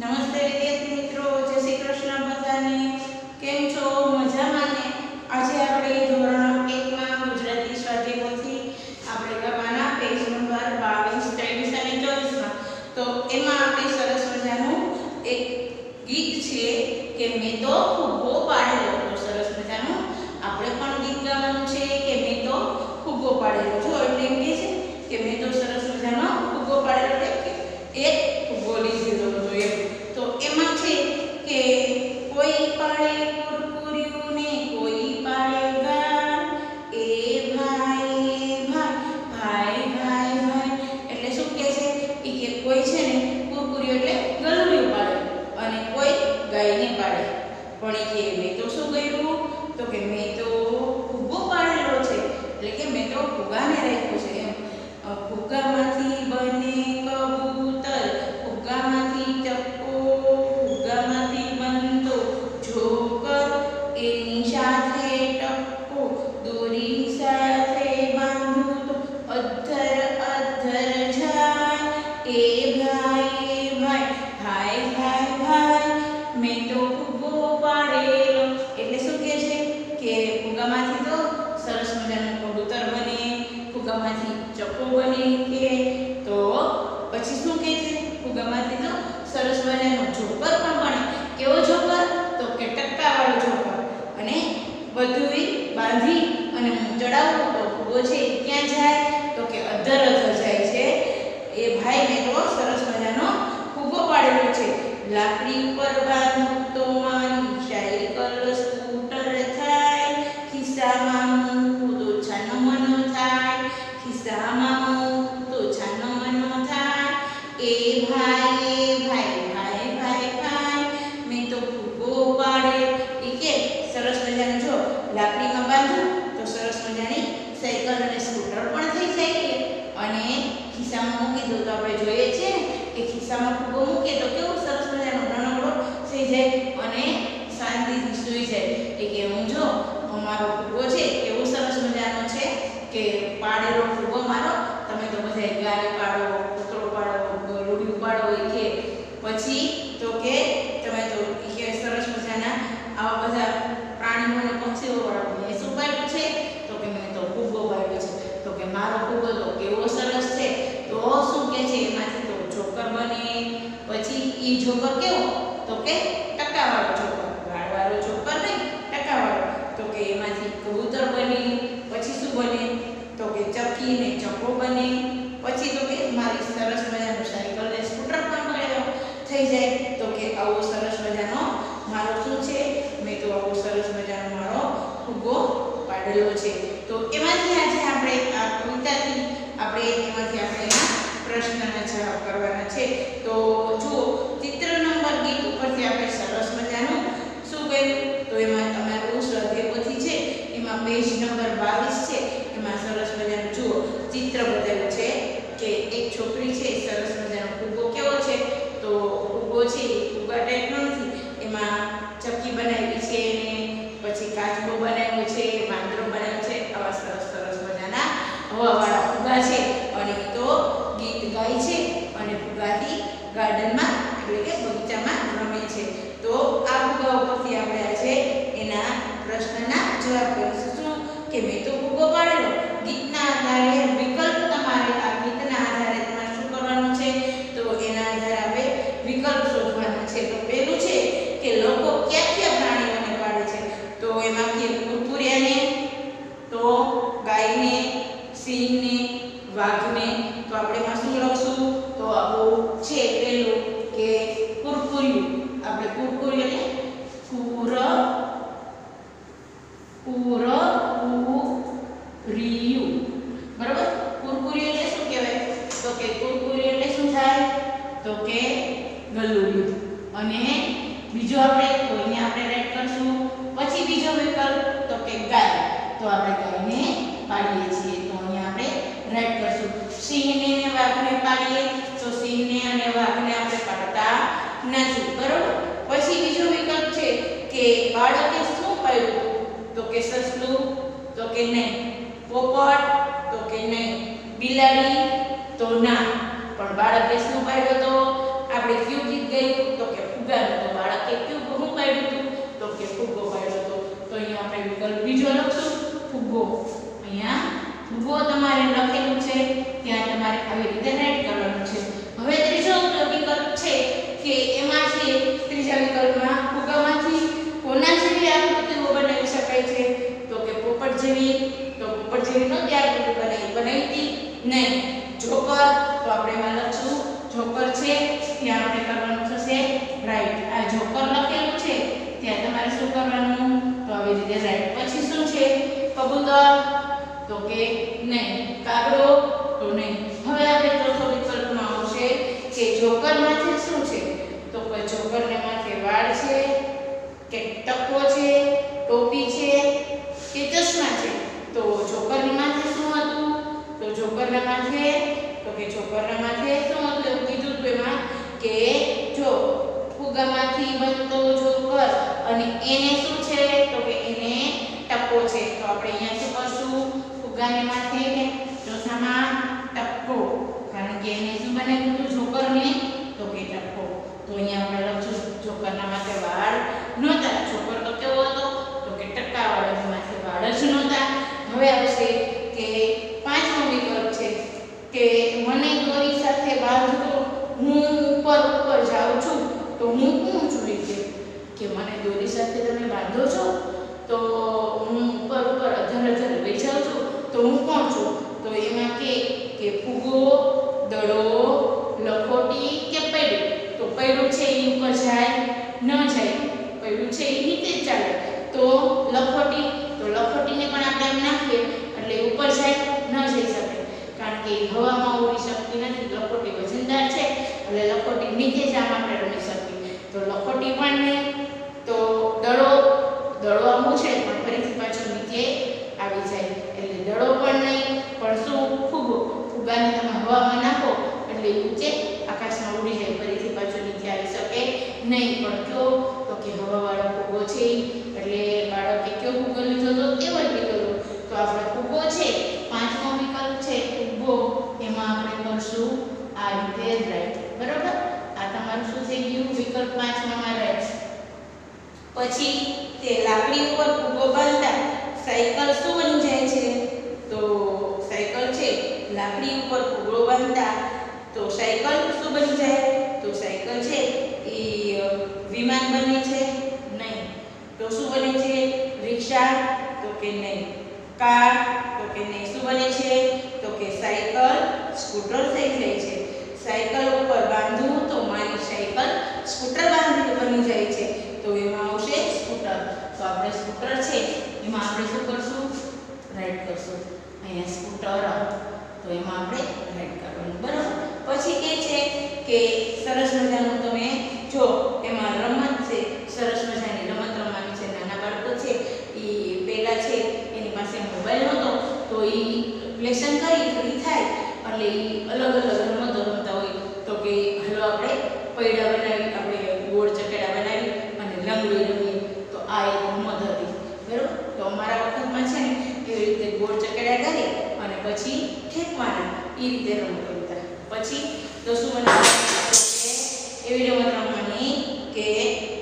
નમસ્તે વિદ્યાર્થી મિત્રો, જય શ્રી કૃષ્ણ બધાને. કેમ છો? મજામાં ને? આજે આપણે ધોરણ 1 માં ગુજરાતી સ્વાધ્યાયમાંથી આપણે કરવાના પેજ નંબર 22, 23 અને 24 માં. તો એમાં આપણે સરસ મજાનું એક ગીત છે કે મેં તો ફુગ્ગો પાડેલો. તો સરસ મજાનું આપણે પણ ગીત ગાવાનું છે કે મેં તો ફુગ્ગો પાડેલો. જો એટલે એમ કહે છે કે મેં તો સરસ મજાનો ફુગ્ગો પાડેલો, એટલે એક ફુગ્ગો લીધેલો હતો એમ. તો એમાં છે કે કોઈ પાડે કુરકુરિયું ને કોઈ પાડે ગાળ, એ ભાઈ ભાઈ ભાઈ ભાઈ ભાઈ. એટલે શું કહે છે એ કે કોઈ છે ને કુરકુરિયું એટલે ગલુડિયું પાડે અને કોઈ ગાયને પાડે. પણ એ કે મેં તો શું કર્યું? તો કે મેં તો ફુગ્ગો પાડેલો છે, એટલે કે મેં તો ફુગ્ગાને રાખ્યો છે એમ. ફુગ્ગામાંથી બને કબૂતર, ફુગ્ગામાંથી ચક્કો, ફુગ્ગામાંથી બનતો જોકર, એની સાથે ટપકો, દોરી સાથે બાંધું તો અધ્ધર અધ્ધર જાય, એ ભાઈ ભાઈ ભાઈ ભાઈ મેં તો ફુગ્ગો પાડેલો. એટલે શું કહે છે કે ફુગ્ગામાંથી તો સરસ મજાનું કબૂતર બને, ફુગ્ગામાંથી ચક્કો બને કે તો પછી શું કહે છે ફુગ્ગામાંથી તો સરસ મજાનો જોકર પણ બને. કેવો જોકર? તો કે ટક્કાવાળો જોકર. અને બધુંય બાંધી અને હું ચડાવું તો ફુગ્ગો છે ક્યાં જાય? તો કે અધ્ધર અધ્ધર જાય છે. એ ભાઈ મેં તો સરસ મજાનો ફુગ્ગો પાડેલો છે. લાકડી ઉપર બાંધું તો મારી સાયકલ સ્કૂટર થાય, ખિસ્સામાં મૂકું તો છાનો મનો થાય, ખિસ્સામાં મૂકું તો છાનો મનો થાય, એ ભાઈ ભાઈ ભાઈ મેં તો ફુગ્ગો પાડે. એ કે સરસ મજાનું જો લાકડીમાં બાંધું તો સરસ મજાની સાયકલ અને સ્કૂટર પણ થઈ જાય. અને ખિસ્સામાં મૂકી દો તો આપણે જોઈએ છે કે ખિસ્સામાં ફુગ્ગો મૂકીએ તો કેવો સરસ મજાનો નાનકડો થઈ જાય અને શાંતિથી સૂઈ જાય. એ કે હું જો અમારો ફુગ્ગો છે એવો સરસ મજાનો છે કે પાડેલો ફુગ્ગો મારો. તમે તો બધા ગાય પાડો, કૂતરો પાડો, ગલુડિયું પાડો. એ કે પછી તો કે તમે તો કે સરસ મજાના આવા બધા પ્રાણીઓ અને પક્ષીઓ વાળો મેં શું પાડ્યું છે? તો કે મેં તો ફુગ્ગો પાડ્યો છે. તો કે મારો ફુગ્ગો તો કેવો સરસ છે. તો શું કે છે એમાંથી તો જોકર બને. પછી એ જોકર કેવો? તો કે ટક્કાવાળો જોકર, ગાળવાળો જોકર નહીં, ટક્કાવાળો. તો કે એમાંથી કબૂતર બને. પછી શું બને? તો કે ચક્કી ને ચક્કો બને. પછી તો કે મારી સરસ મજાનું સાયકલ ને સ્કૂટર પણ થઈ જાય. તો કે આવો સરસ મજાનો મારો શું છે? મેં તો આવો સરસ મજાનો મારો ફુગ્ગો પાડેલો છે. તો એમાંથી આજે આપણે આ કવિતાથી આપણે એમાંથી આપણે એના પ્રશ્નના જવાબ કરવાના છે. તો જુઓ, ચિત્ર નંબર ગીત ઉપરથી આપણે સરસ મજાનું શું કર્યું? તો એમાં તમારું સ્વાધ્યાય પોથી છે એમાં પેજ નંબર 22 છે. એમાં સરસ મજાનું જુઓ ચિત્ર બતાવ્યું છે કે એક છોકરી છે, સરસ મજાનો ફુગ્ગો કેવો છે? તો ફુગ્ગો છે એ ફુગ્ગા ટાઈપનો નથી, એમાં ચક્કી બનાવી છે ને પછી કાચબો બનાવ્યો છે, વાંદરો બનાવ્યો છે. આવા સરસ સરસ મજાના હવાવાળા ફુગ્ગા છે. અને તો ગીત ગાય છે અને ફુગ્ગાથી ગાર્ડનમાં એટલે કે બગીચામાં રમે છે. તો આ ફુગ્ગા ઉપરથી આપણે આજે એના પ્રશ્નના જવાબ કરીશું. શું કે મેં તો ફુગ્ગો પાડેલો. ગીતના આધારે વિકલ્પ તમારે આ ગીતના આધારે તમારે શું કરવાનું છે? તો એના આધારે આપણે વિકલ્પ શોધવાના છે. તો પહેલું છે કે લોકો કયા કયા પ્રાણીઓને પાડે છે? તો એમાં કે કુરકુરિયાને, તો ગાયને, સિંહને, વાઘને. તો આપણે એમાં શું લખશું? તો આપણું છે પહેલું કે કુરકુરિયું. આપણે કુરકુરિયું એટલે કુરકુરિયું, બરાબર? કુરકુરિયું એટલે શું કહેવાય? તો કે કુરકુરિયું એટલે શું થાય? તો કે ગલુડિયું. અને બીજો આપણે તો અહીંયા આપણે રાઈટ કરશું. પછી બીજો વિકલ્પ તો કે ગાય. તો આપણે ગાયને પાડીએ છીએ તો અહીંયા આપણે રાઈટ કરશું. સિંહને અને વાઘને પાડીએ તો સિંહને અને વાઘને આપણે પાડતા નથી, બરાબર? પછી બીજો વિકલ્પ છે કે બાળકે શું પાડ્યું? તો કે સસલું. તો કે નહીં. પોપટ? તો કે નહીં. બિલાડી? તો ના. પણ બાળકે શું પાડ્યો? તો આપણે કયું ગીત ગાયું? તો કે આવી રીતે રાઈટ. પછી શું છે? કબૂતર, તો કે નહીં. કાગડો, તો નહીં. હવે આપણે ચોથો વિકલ્પમાં આવશે કે જોકર માથે શું છે? તો કે જોકરને માથે વાળ છે કે ટકો છે, ટોપી છે કે ચશ્મા છે? તો જોકરની માથે શું હતું? તો જોકરના માથે શું હતું એવું કીધું હતું એમાં કે જો ફુગ્ગામાંથી બનતો જોકર અને એને શું છે? તો કે એને ટકો છે. તો આપણે અહીંયા શું કરશું? ફુગ્ગાને માથે ચોથામાં ટકો, કારણ કે એને શું બનાવ્યું હતું જોકરને? તો કે ટકો. તો અહીંયા આપણે લખશું જોકરના માથે વાળ નહોતા. જોકર તો કેવો હતો? તો કે ટકાવાળો, એની માથે વાળ જ નહોતા. હવે આવશે કે પાંચમો વિકલ્પ છે કે મને દોરી સાથે બાંધતો હું ઉપર જાઉં છું, તો હું કોણ છું? કે મને દોરી સાથે તમે બાંધો છો તો હું ઉપર અધર લઈ જાઉં છું, તો હું કોણ છું? તો એમાં કે ફુગ્ગો, દડો, લખોટી કે પૈડું? તો પૈડું છે એ ઉપર જાય ન જાય, પૈડું છે એ નીચે જ ચાલે. તો લખોટીને પણ આપણે એમ નાખીએ એટલે ઉપર જાય ન જઈ શકે, કારણ કે હવામાં ઉડી શકતી નથી. લખોટી વજનદાર છે એટલે લખોટી નીચે જ આમ આપણે રમી શકીએ. તો લખોટી પણ નહીં. તો દડો આમ છે પણ ફરીથી પાછો નીચે આવી જાય એટલે દડો પણ નહીં. પણ શું? ફુગ્ગાને તમે હવામાં નાખો એટલે ઊંચે આકાશમાં ઉડી જાય, ફરીથી પાછો નીચે આવી શકે નહીં. પણ કયો? તો કે હવાવાળો ફુગ્ગો છે. એટલે બાળકે કયો ફુગ્ગો લીધો તો? એવો જ લીધો. તો આપણે ફુગ્ગો છે, પાંચમો વિકલ્પ છે ફુગ્ગો, એમાં આપણે કરશું આ રીતે રાઈટ. બરોબર? આ તમારું શું થઈ ગયું? વિકલ્પ 5માં રાઈટ. પછી તે લાકડી ઉપર ફુગ્ગો બાંધતા સાયકલ શું બની જાય છે? તો સાયકલ છે, લાકડી ઉપર ફુગ્ગો બાંધતા તો સાયકલ શું બની જાય? તો સાયકલ છે એ વિમાન બને છે? નહીં. તો શું બને છે? રિક્ષા? તો કે નહીં. કાર? તો કે નહીં. શું બને છે? તો કે સાયકલ સ્કૂટર થઈ જાય છે. સાયકલ ઉપર બાંધું તો મારી સાયકલ સ્કૂટર બની જાય છે. તો એમાં આવશે સ્કૂટર. તો આપણે સ્કૂટર છે એમાં આપણે શું કરશું? રાઈટ કરશું. અહીંયા સ્કૂટર, તો એમાં આપણે રાઈટ કરવાનું. બરાબર? પછી એ છે કે સરસ મજાનું તમે જો એમાં રમત છે, સરસ મજાની રમત રમવાની છે. નાના બાળકો છે એ પહેલા છે એની પાસે મોબાઈલ નહોતો, તો એ લેસન કરી ફ્રી થાય એટલે એ અલગ રમતો રમતા હોય. તો કે હાલો આપણે પૈડા બનાવી, આપણે ગોળ ચકેડા બનાવી અને લંગડી રમીએ. તો આ એક રમત હતી. બરાબર? તો અમારા વખતમાં છે ને એવી રીતે ગોળ ચકેડા કરી અને પછી ઠેકવાના, એ રીતે રમત રમતા. પછી તો શું બનાવવાનું? એવી રમત રમવાની કે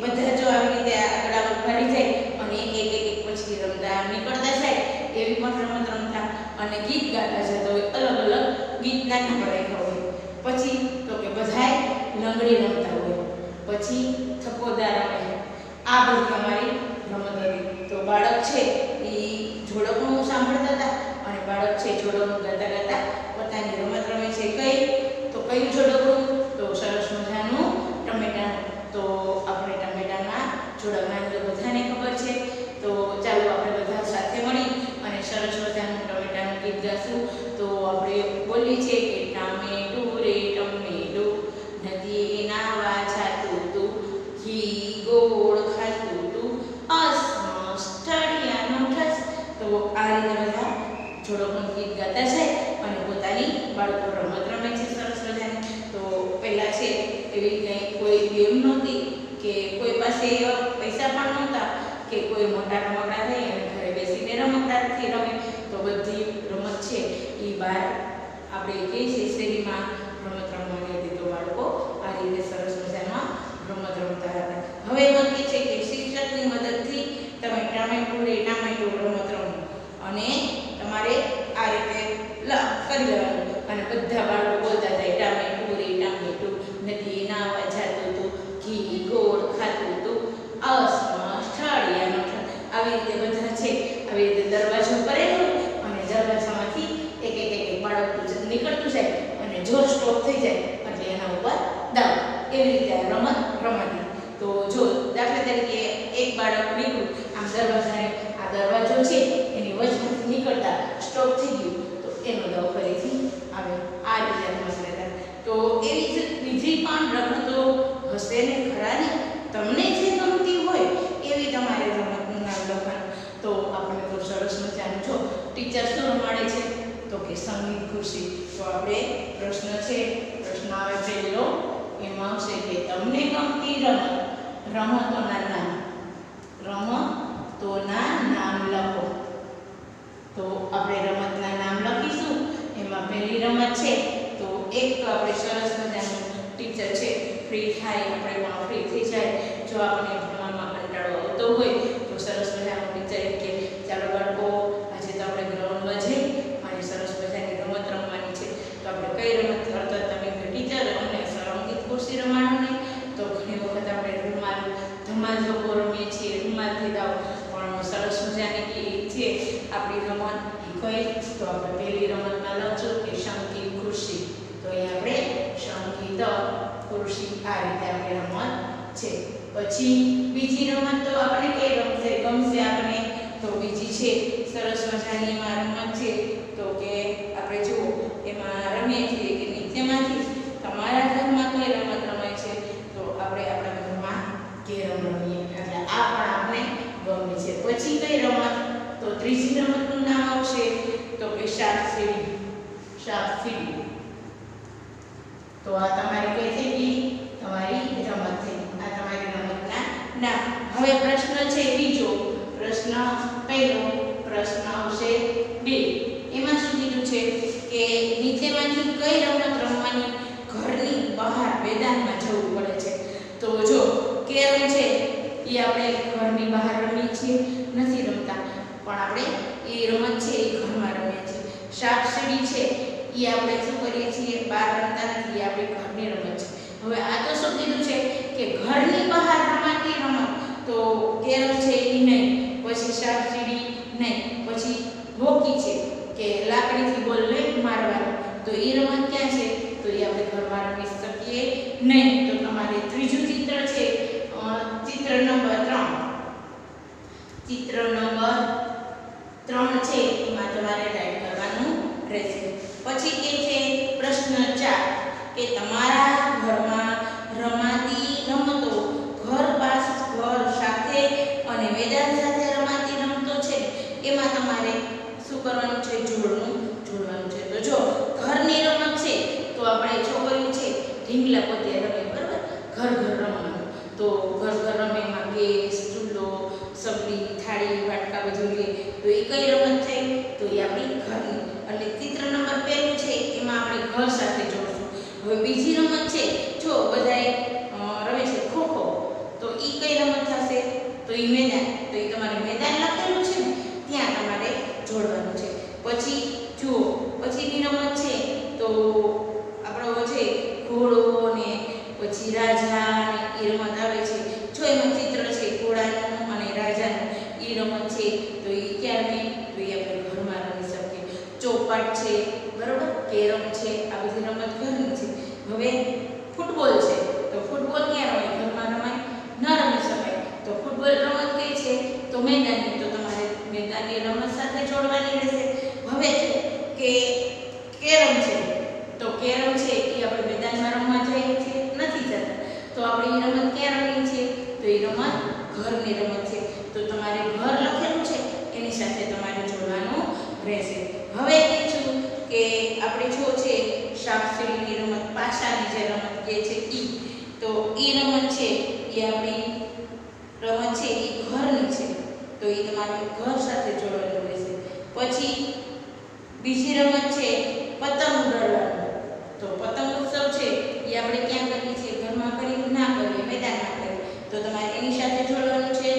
બધા જો આવી રીતે આગળ ફરી જાય અને એક પછી રમતા નીકળતા જાય, એવી પણ રમત રમતા. અને ગીત ગાતા જતા હોય, અલગ ગીત નાખી પડાવ્યા હોય. પછી તો કે બધાય લંગડી રમતા હોય. પછી થપ્પોદાર રમે. આ બધી અમારી રમત હતી. તો બાળક છે એ જોડકનું સાંભળતા હતા અને બાળક છે જોડકનું ગાતા પોતાની રમત રમે છે. કઈ? તો કયું જોડકનું? તો સરસ મજાનું ટમેટાનું. તો આપણે ટમેટાના જોડકના અંદર બધાને ખબર છે. તો ચાલો આપણે બધા સાથે મળી અને સરસ મજાનું ટમેટાનું ગીત ગાશું. તો આપણે બોલીએ છીએ કે ટામેટું રે ટમેટું, નદી નાવા જાતું તું, ઘી ગોળ ખાતું તું, અસમસ ઠળિયાનો ઠસ. તો આ રીતે બધા જોડકનું ગીત ગાતા છે અને પોતાની બાળકો રમત રમે છે સરસ મજાની. તો પહેલાં છે એવી કંઈ કોઈ ગેમ નહોતી કે કોઈ પાસે પૈસા પણ નહોતા કે કોઈ મોટા રમકડા થઈ અને ઘરે બેસીને રમકડાથી રમે. તો બધી રમત છે એ બહાર આપણે કહીએ છીએ શેરીમાં રમત રમવાની હતી. તો બાળકો આ રીતે સરસ મજાના રમત રમતા હતા. હવે એમાં કહે છે કે શિક્ષકની મદદથી તમે ટામેટું રમત રમો અને તમારે આ રીતે કરી લેવાનું અને બધા બાળકો બોલતા જાય ટામેટું નદી નાવા જાતું તું, ઘી ગોળ ખાતું તું, અસમસ ઠળિયાનો ઠસ. આવી રીતે બધા છે આવી રીતે દરવાજો કરેલો અને દરવાજામાંથી એક બાળક નીકળતું જાય અને જો સ્ટોપ થઈ જાય એટલે એના ઉપર દાવ. એવી રીતે આ રમત રમાતી. તો જો દાખલા તરીકે એક બાળક નીકળ્યું આમ દરવાજાને દરવાજો છે એની વચમાંથી નીકળતા સ્ટોપ થઈ ગયું તો એનો દાવ ફરીથી આવે. આ રીતે રમત રમતા. તો એવી જ બીજી પણ રમતો હશે ને ખરા ને. તમને જે ગમતી હોય એવી તમારે રમતનું નામ લખવાનું. તો આપણે તો સરસ મજાનું જો ટીચર શું રમાડે છે તો કે સંગીત ખુરશી. તો આપણે પ્રશ્ન છે, પ્રશ્ન આવે પહેલો એમાં આવશે કે તમને ગમતી રમતોના નામ લખો. તો આપણે રમતના નામ લખીશું. એમાં પહેલી રમત છે તો એક તો આપણે સરસ મજાનું ટીચર છે ફ્રી થાય, આપણે પણ ફ્રી થઈ જાય. જો આપણે ભણવામાં કંટાળો આવતો હોય તો સરસ મજાનું ટીચર કે ચાલો બાળકો આજે તો આપણે ગ્રાઉન્ડમાં જઈ અને સરસ મજાની રમત રમવાની છે. તો આપણે કઈ રમત કરતા તમે ટીચર અમને સંગીત ખુરશી રમાડો ને. તો ઘણી વખત આપણે ધમાલ લોકો રમીએ છીએ, રૂમાલથી દાવ. પણ સરસ મજાની છે આપણી રમત કઈ. તો આપણે પહેલી રમતમાં લખશું કે સંગીત ખુરશી. તો અહીંયા આપણે સંગીત ખુરશી આ રીતે આપણી રમત છે. પછી બીજી રમત તો આપણે કઈ ગમશે આપણે. તો બીજી છે સરસ મજાની એમાં રમત છે તો કે આપણે જુઓ એમાં રમીએ છીએ કે નીચેમાંથી તમારા ઘરમાં કઈ રમત રમાય છે. તો આપણે આપણા ઘરમાં કેરમ રમીએ એટલે આ પણ આપણે ગમે છે. પછી કઈ રમત તો ત્રીજી રમતનું નામ આવશે તો કે સાપ સીડી. તો આ તમારી કઈ થઈ ગઈ તમારી રમત થઈ. આ તમારી રમતના નામ. હવે પ્રશ્ન છે બીજો. પ્રશ્ન પહેલો પ્રશ્ન આવશે 2. એમાં શું કીધું છે કે નીચેમાંથી કઈ રમત રમવાની ઘરની બહાર મેદાનમાં જવું પડે છે. તો જો કેરમ છે એ આપણે ઘરની બહાર રમીએ છીએ, નથી રમતા. પણ આપણે એ રમત છે એ ઘરમાં રમીએ છીએ. સાપ સીડી છે એ આપણે શું કરીએ છીએ બહાર રમતા નથી, આપણી ઘરની રમત છે. હવે આ તો શું કીધું છે કે ઘરની બહાર રમાતી રમત. તો કેરમ છે એ નહીં, પછી સાપ સીડી નહીં, પછી હોકી છે કે લાકડીથી બોલ લઈ મારવાનો. તો એ રમત ક્યાં છે તો એ આપણે ઘરમાં રમી શકીએ નહીં. તો તમારે ત્રીજું ચિત્ર છે ચિત્ર નંબર 3 છે એમાં તમારે ટાઈપ કરવાનું રહેશે. પછી કે છે પ્રશ્ન 4 કે તમારા ઘરમાં રમાતી રમતો ઘર સાથે અને મેદાન સાથે રમાતી રમતો છે એમાં તમારે શું કરવાનું છે જોડવાનું છે. તો જો ઘરની રમત છે તો આપણે છોકરીઓ છે ઢીંગલા પોતે રમે, બરાબર, ઘર રમવાનું. તો ઘર રમે એમાં ગેસ, ચૂલો, સબરી, થાળી, વાટકા બધું લે. તો એ કઈ રમત થઈ તો એ આપણી ઘરની. એટલે ચિત્ર નંબર 1 છે એમાં આપણે ઘર સાથે જોડશું. હવે બીજી રમત છે જો બધાએ રમે છે ખોખો. તો એ કઈ રમત થશે તો એ મેદાન. તો એ તમારે મેદાન લખેલું છે ને ત્યાં તમારે જોડવાનું છે. પછી જુઓ પછીની રમત છે તો આપણો છે ઘોડો ને પછી રાજા ને એ રમત આવે છે. જો એમાં ચિત્ર છે ઘોડાનું અને રાજાનું એ રમત છે. તો એ ક્યારે તો એ આપણે ઘરમાં રમી શકીએ. ચોપાટ છે, બરાબર, કેરમ છે, આ બધી રમત ઘરની છે. હવે ફૂટબોલ છે તો ફૂટબોલ ક્યાં રમાય ઘરમાં રમાય ન રમી શકાય. તો ફૂટબોલ રમત કઈ છે તો મેદાનની. તો તમારે મેદાનની રમત સાથે જોડવાની રહેશે. હવે કે કેરમ છે તો કેરમ છે એ આપણે મેદાનમાં રમવા જઈએ છીએ, નથી જતા. તો આપણે એ રમત ક્યાં રમીએ છીએ તો એ રમત ઘરની રમત છે. તો તમારે ઘર લખેલું છે એની સાથે તમારે જોડવાનું રહેશે. હવે કહીશું કે આપણે જો છે સાપ સીડીની રમત, પાસાની જે રમત કે છે તો એ રમત છે એ આપણી રમત છે એ ઘરની છે. તો એ તમારે ઘર સાથે જોડવાનું રહેશે. પછી બીજી રમત છે પતંગ ઉડાડવાનું. તો પતંગ ઉત્સવ છે એ આપણે ક્યાં કરીએ છીએ ઘરમાં કરીએ ના કરીએ મેદાનમાં કરીએ. તો તમારે એની સાથે જોડવાનું છે.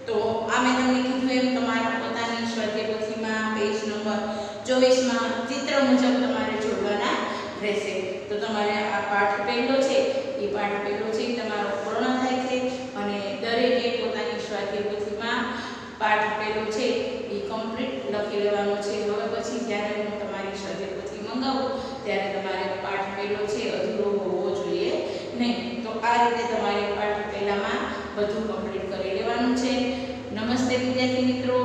તો આ મેં તમને કીધું એમ તમારા પોતાની સ્વાધ્યાય પોથીમાં પેજ નંબર 24માં ચિત્ર મુજબ તમારે જોડવાના રહેશે. તો તમારે આ પાઠ પહેલો છે એ પાઠ પહેલો છે તમારો પૂર્ણ થાય છે અને દરેકે પોતાની સ્વાધ્યાય પોથીમાં પાઠ પહેલો છે એ કમ્પ્લીટ લખી લેવાનો છે. હવે પછી જ્યારે હું તમારી સ્વાધ્યાય પોથી મંગાવું ત્યારે તમારે પાઠ પહેલો છે અધૂરો હોવો જોઈએ નહીં. તો આ રીતે તમારે પાઠ પહેલામાં બધું કમ્પ્લીટ કરી લેવાનું છે. નમસ્તે. વિદ્યાર્થી મિત્રો